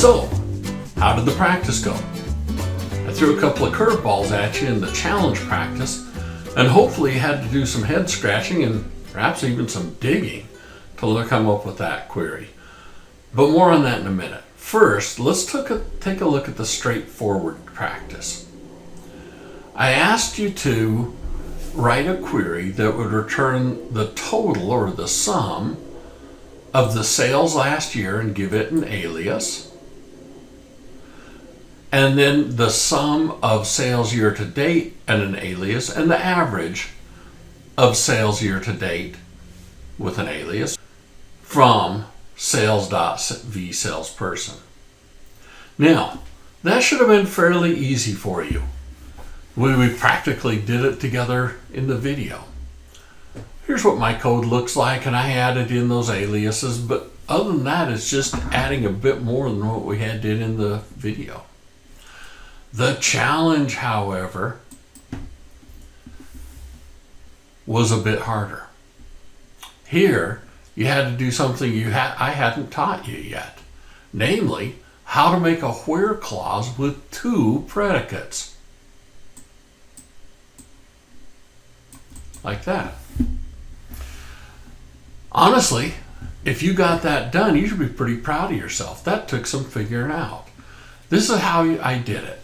So, how did the practice go? I threw a couple of curveballs at you in the challenge practice, and hopefully you had to do some head scratching and perhaps even some digging to come up with that query. But more on that in a minute. First, let's take a look at the straightforward practice. I asked you to write a query that would return the total or the sum of the sales last year and give it an alias, and then the sum of sales year to date and an alias, and the average of sales year to date with an alias from sales.vsalesperson. Now, that should have been fairly easy for you. We practically did it together in the video. Here's what my code looks like, and I added in those aliases, but other than that, it's just adding a bit more than what we did in the video. The challenge, however, was a bit harder. Here, you had to do something I hadn't taught you yet, namely, how to make a where clause with two predicates. Like that. Honestly, if you got that done, you should be pretty proud of yourself. That took some figuring out. This is how I did it.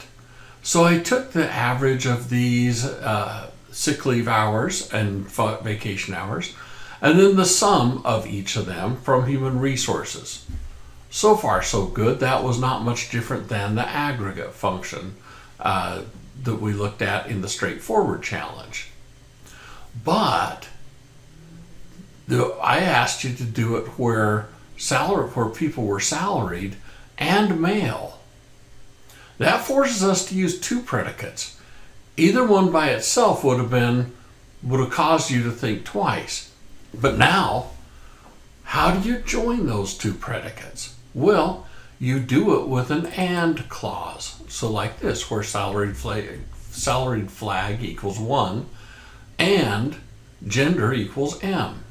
So I took the average of these sick leave hours and vacation hours, and then the sum of each of them from human resources. So far, so good. That was not much different than the aggregate function that we looked at in the straightforward challenge. But I asked you to do it where people were salaried and male. That forces us to use two predicates. Either one by itself would have caused you to think twice. But now, how do you join those two predicates? Well, you do it with an and clause. So like this, where salaried flag equals 1 and gender equals M.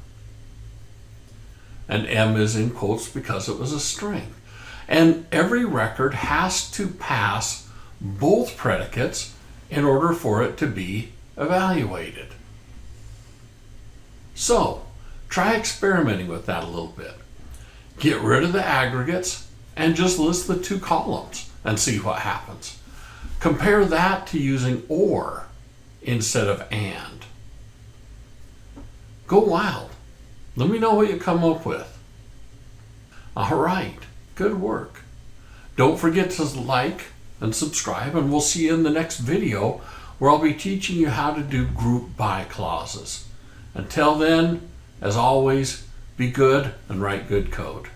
And M is in quotes because it was a string. And every record has to pass both predicates in order for it to be evaluated. So, try experimenting with that a little bit. Get rid of the aggregates and just list the two columns and see what happens. Compare that to using or instead of and. Go wild. Let me know what you come up with. All right, good work. Don't forget to like and subscribe, and we'll see you in the next video where I'll be teaching you how to do group by clauses. Until then, as always, be good and write good code.